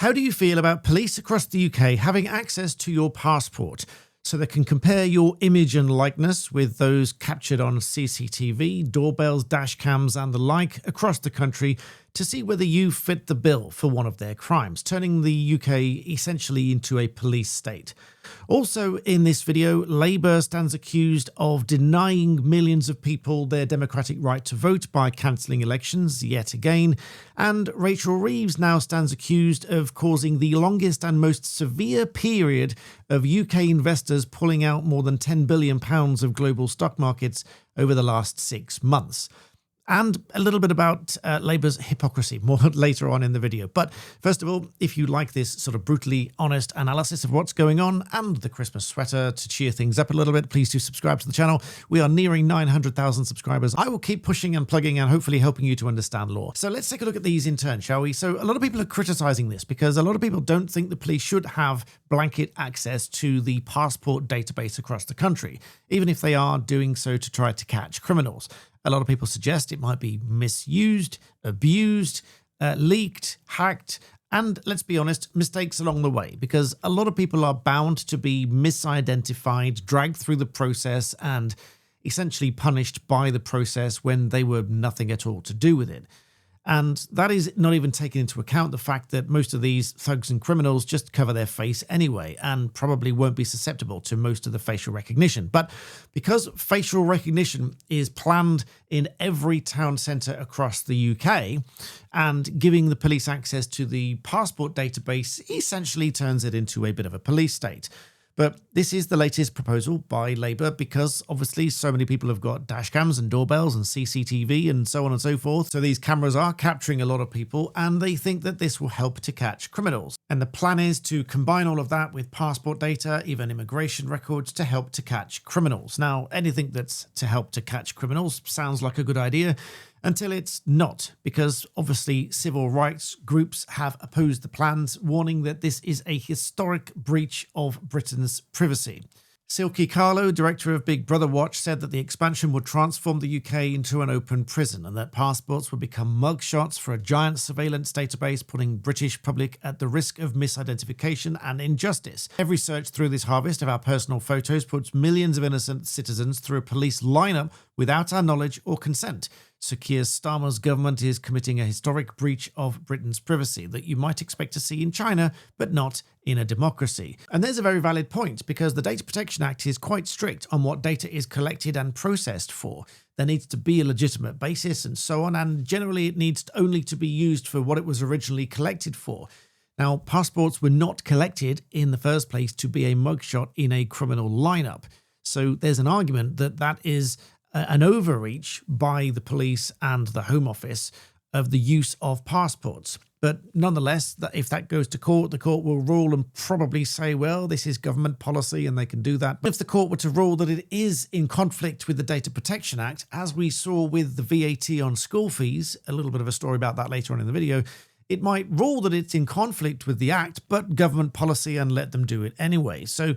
How do you feel about police across the UK having access to your passport so they can compare your image and likeness with those captured on CCTV, doorbells, dash cams and the like across the country to see whether you fit the bill for one of their crimes, turning the UK essentially into a police state? Also in this video, Labour stands accused of denying millions of people their democratic right to vote by cancelling elections yet again, and Rachel Reeves now stands accused of causing the longest and most severe period of UK investors pulling out more than £10 billion of global stock markets over the last 6 months. And a little bit about Labour's hypocrisy more later on in the video. But first of all, if you like this sort of brutally honest analysis of what's going on and the Christmas sweater to cheer things up a little bit, please do subscribe to the channel. We are nearing 900,000 subscribers. I will keep pushing and plugging and hopefully helping you to understand law. So let's take a look at these in turn, shall we? So a lot of people are criticising this because a lot of people don't think the police should have blanket access to the passport database across the country, even if they are doing so to try to catch criminals. A lot of people suggest it might be misused, abused, leaked, hacked, and let's be honest, mistakes along the way, because a lot of people are bound to be misidentified, dragged through the process, and essentially punished by the process when they were nothing at all to do with it. And that is not even taking into account the fact that most of these thugs and criminals just cover their face anyway and probably won't be susceptible to most of the facial recognition. But because facial recognition is planned in every town centre across the UK, and giving the police access to the passport database essentially turns it into a bit of a police state. But this is the latest proposal by Labour because obviously so many people have got dash cams and doorbells and CCTV and so on and so forth. So these cameras are capturing a lot of people and they think that this will help to catch criminals. And the plan is to combine all of that with passport data, even immigration records to help to catch criminals. Now, anything that's to help to catch criminals sounds like a good idea, until it's not, because obviously civil rights groups have opposed the plans, warning that this is a historic breach of Britain's privacy. Silky Carlo, director of Big Brother Watch, said that the expansion would transform the UK into an open prison and that passports would become mugshots for a giant surveillance database, putting British public at the risk of misidentification and injustice. Every search through this harvest of our personal photos puts millions of innocent citizens through a police lineup without our knowledge or consent. Sir Keir Starmer's government is committing a historic breach of Britain's privacy that you might expect to see in China, but not in a democracy. And there's a very valid point, because the Data Protection Act is quite strict on what data is collected and processed for. There needs to be a legitimate basis and so on, and generally it needs only to be used for what it was originally collected for. Now, passports were not collected in the first place to be a mugshot in a criminal lineup. So there's an argument that that is an overreach by the police and the Home Office of the use of passports. But nonetheless, if that goes to court, the court will rule and probably say, well, this is government policy and they can do that. But if the court were to rule that it is in conflict with the Data Protection Act, as we saw with the VAT on school fees, a little bit of a story about that later on in the video, it might rule that it's in conflict with the Act, but government policy, and let them do it anyway. So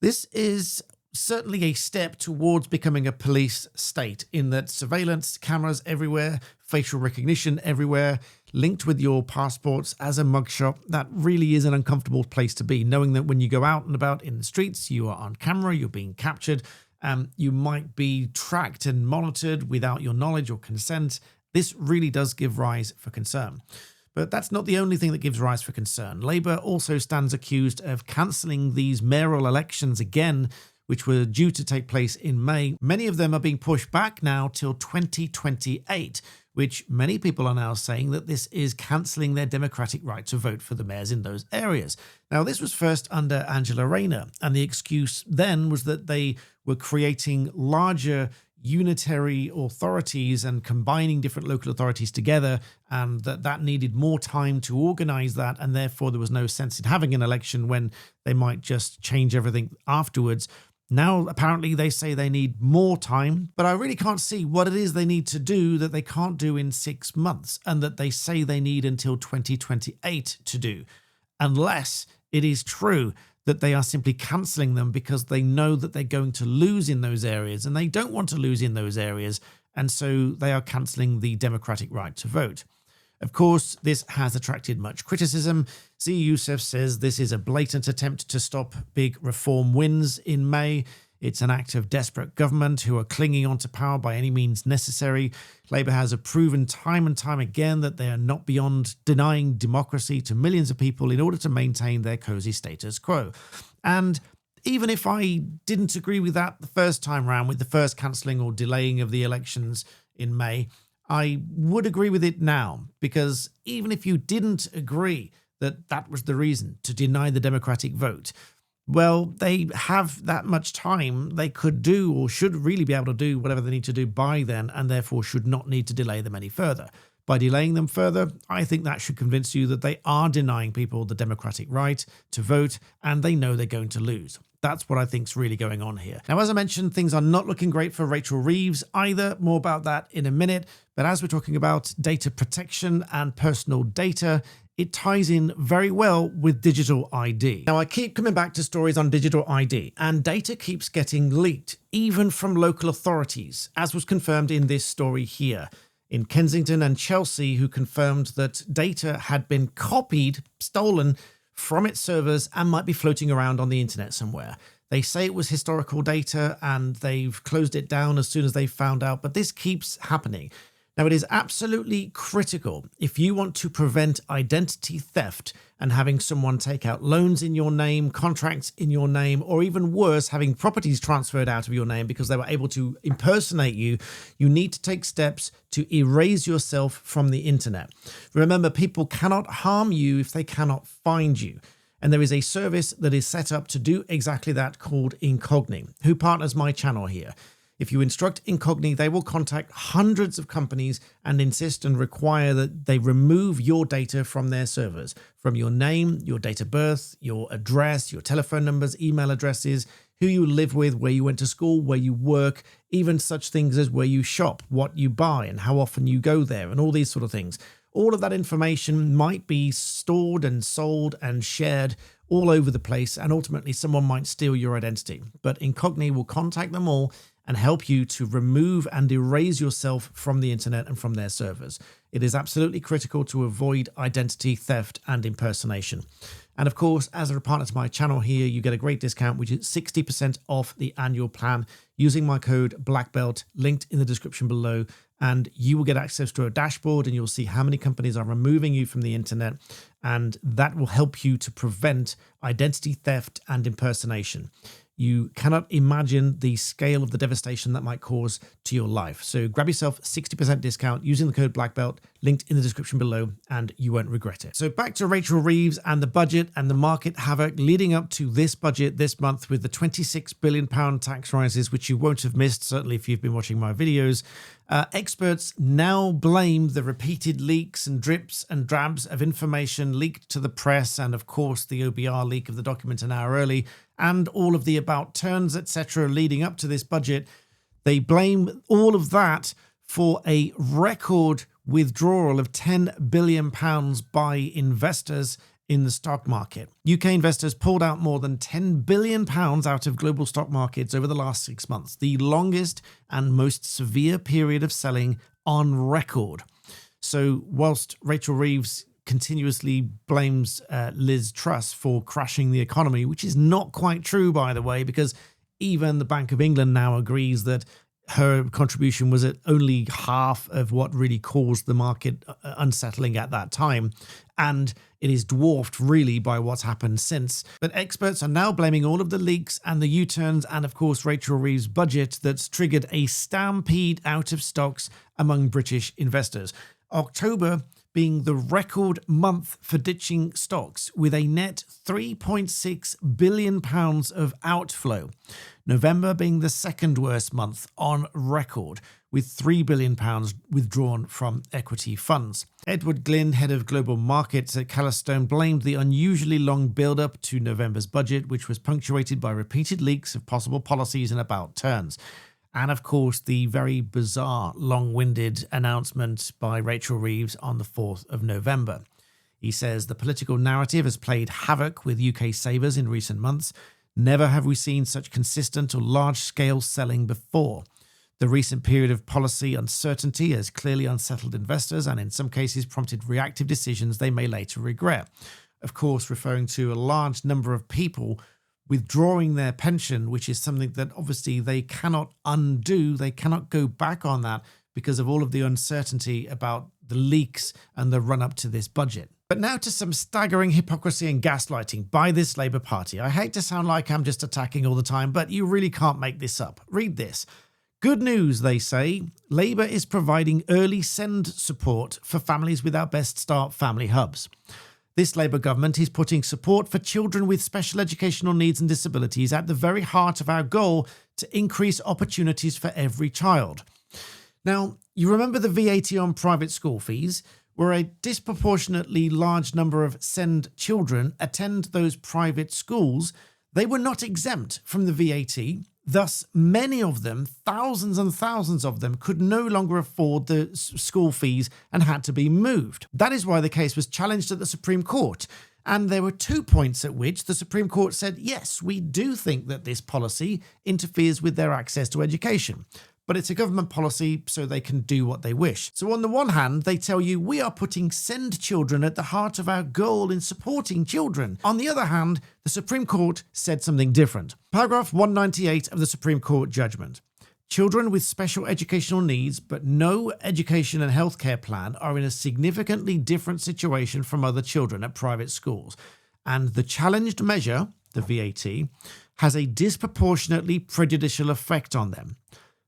this is certainly a step towards becoming a police state, in that surveillance cameras everywhere, facial recognition everywhere, linked with your passports as a mugshot. That really is an uncomfortable place to be, knowing that when you go out and about in the streets, you are on camera, you're being captured, you might be tracked and monitored without your knowledge or consent. This really does give rise for concern. But that's not the only thing that gives rise for concern. Labour also stands accused of cancelling these mayoral elections again, which were due to take place in May. Many of them are being pushed back now till 2028, which many people are now saying that this is cancelling their democratic right to vote for the mayors in those areas. Now, this was first under Angela Rayner, and the excuse then was that they were creating larger unitary authorities and combining different local authorities together, and that needed more time to organise that, and therefore there was no sense in having an election when they might just change everything afterwards. Now, apparently, they say they need more time, but I really can't see what it is they need to do that they can't do in 6 months, and that they say they need until 2028 to do, unless it is true that they are simply cancelling them because they know that they're going to lose in those areas, and they don't want to lose in those areas, and so they are cancelling the democratic right to vote. Of course, this has attracted much criticism. Zia Youssef says this is a blatant attempt to stop big reform wins in May. It's an act of desperate government who are clinging onto power by any means necessary. Labour has proven time and time again that they are not beyond denying democracy to millions of people in order to maintain their cosy status quo. And even if I didn't agree with that the first time round, with the first cancelling or delaying of the elections in May, I would agree with it now, because even if you didn't agree that that was the reason to deny the democratic vote, well, they have that much time. They could do or should really be able to do whatever they need to do by then, and therefore should not need to delay them any further. By delaying them further, I think that should convince you that they are denying people the democratic right to vote, and they know they're going to lose. That's what I think's really going on here. Now, as I mentioned, things are not looking great for Rachel Reeves either. More about that in a minute. But as we're talking about data protection and personal data, it ties in very well with digital ID. Now, I keep coming back to stories on digital ID, and data keeps getting leaked, even from local authorities, as was confirmed in this story here. In Kensington and Chelsea, who confirmed that data had been copied, stolen from its servers and might be floating around on the internet somewhere. They say it was historical data and they've closed it down as soon as they found out, but this keeps happening. Now, it is absolutely critical if you want to prevent identity theft and having someone take out loans in your name, contracts in your name, or even worse, having properties transferred out of your name because they were able to impersonate you, you need to take steps to erase yourself from the internet. Remember, people cannot harm you if they cannot find you. And there is a service that is set up to do exactly that called Incogni, who partners my channel here. If you instruct Incogni, they will contact hundreds of companies and insist and require that they remove your data from their servers, from your name, your date of birth, your address, your telephone numbers, email addresses, who you live with, where you went to school, where you work, even such things as where you shop, what you buy and how often you go there, and all these sort of things. All of that information might be stored and sold and shared all over the place, and ultimately someone might steal your identity. But Incogni will contact them all and help you to remove and erase yourself from the internet and from their servers. It is absolutely critical to avoid identity theft and impersonation. And of course, as a partner to my channel here, you get a great discount, which is 60% off the annual plan using my code BlackBelt, linked in the description below. And you will get access to a dashboard and you'll see how many companies are removing you from the internet. And that will help you to prevent identity theft and impersonation. You cannot imagine the scale of the devastation that might cause to your life. So grab yourself 60% discount using the code BlackBelt, linked in the description below, and you won't regret it. So back to Rachel Reeves and the budget and the market havoc leading up to this budget this month with the £26 billion tax rises, which you won't have missed, certainly if you've been watching my videos. Experts now blame the repeated leaks and drips and drabs of information leaked to the press, and of course the OBR leak of the document an hour early, and all of the about turns, etc., leading up to this budget. They blame all of that for a record withdrawal of £10 billion by investors in the stock market. UK investors pulled out more than £10 billion out of global stock markets over the last 6 months, the longest and most severe period of selling on record. So whilst Rachel Reeves continuously blames Liz Truss for crashing the economy, which is not quite true, by the way, because even the Bank of England now agrees that her contribution was at only half of what really caused the market unsettling at that time. And it is dwarfed really by what's happened since. But experts are now blaming all of the leaks and the U-turns and, of course, Rachel Reeves' budget that's triggered a stampede out of stocks among British investors. October being the record month for ditching stocks, with a net £3.6 billion of outflow. November being the second worst month on record, with £3 billion withdrawn from equity funds. Edward Glynn, head of global markets at Calastone, blamed the unusually long build-up to November's budget, which was punctuated by repeated leaks of possible policies and about turns. And of course, the very bizarre, long-winded announcement by Rachel Reeves on the 4th of November. He says the political narrative has played havoc with UK savers in recent months. Never have we seen such consistent or large-scale selling before. The recent period of policy uncertainty has clearly unsettled investors and in some cases prompted reactive decisions they may later regret. of course referring to a large number of people withdrawing their pension, which is something that obviously they cannot undo. They cannot go back on that because of all of the uncertainty about the leaks and the run up to this budget. But now to some staggering hypocrisy and gaslighting by this Labour Party. I hate to sound like I'm just attacking all the time, but you really can't make this up. Read this. Good news, they say. Labour is providing early send support for families with our Best Start family hubs. This Labour government is putting support for children with special educational needs and disabilities at the very heart of our goal to increase opportunities for every child. Now, you remember the VAT on private school fees, where a disproportionately large number of SEND children attend those private schools. They were not exempt from the VAT. Thus, many of them, thousands and thousands of them, could no longer afford the school fees and had to be moved. That is why the case was challenged at the Supreme Court. And there were 2 points at which the Supreme Court said, yes, we do think that this policy interferes with their access to education. But it's a government policy, so they can do what they wish. So on the one hand, they tell you we are putting SEND children at the heart of our goal in supporting children. On the other hand, the Supreme Court said something different. Paragraph 198 of the Supreme Court judgment. Children with special educational needs but no education and healthcare plan are in a significantly different situation from other children at private schools. And the challenged measure, the VAT, has a disproportionately prejudicial effect on them.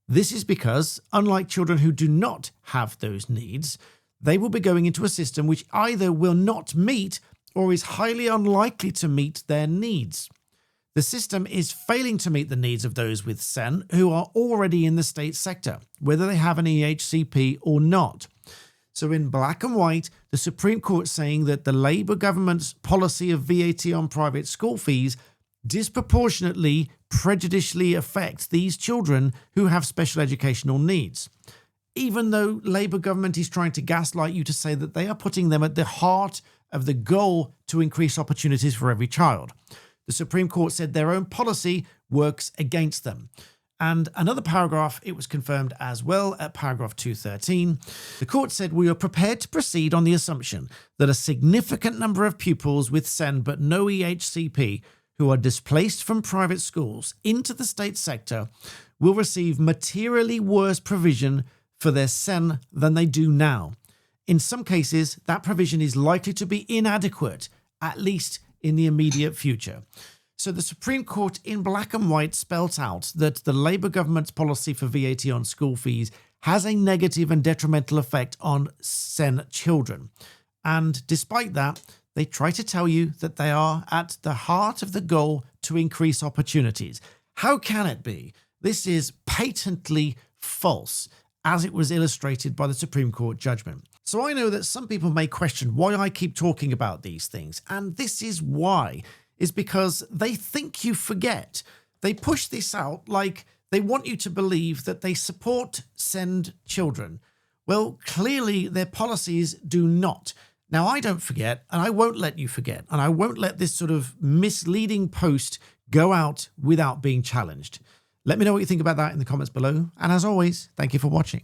This is because, unlike children who do not have those needs, they will be going into a system which either will not meet or is highly unlikely to meet their needs. The system is failing to meet the needs of those with SEN who are already in the state sector, whether they have an EHCP or not. So in black and white, the Supreme Court saying that the Labour government's policy of VAT on private school fees disproportionately prejudicially affects these children who have special educational needs. Even though Labour government is trying to gaslight you to say that they are putting them at the heart of the goal to increase opportunities for every child. The Supreme Court said their own policy works against them. And another paragraph, it was confirmed as well at paragraph 213. The court said we are prepared to proceed on the assumption that a significant number of pupils with SEN but no EHCP who are displaced from private schools into the state sector will receive materially worse provision for their SEN than they do now. In some cases, that provision is likely to be inadequate, at least in the immediate future. So the Supreme Court in black and white spelt out that the Labour government's policy for VAT on school fees has a negative and detrimental effect on SEN children. And despite that, they try to tell you that they are at the heart of the goal to increase opportunities. How can it be? This is patently false, as it was illustrated by the Supreme Court judgment. So I know that some people may question why I keep talking about these things, and this is why, is because they think you forget. They push this out like they want you to believe that they support SEND children. Well, clearly their policies do not. Now, I don't forget, and I won't let you forget, and I won't let this sort of misleading post go out without being challenged. Let me know what you think about that in the comments below, and as always, thank you for watching.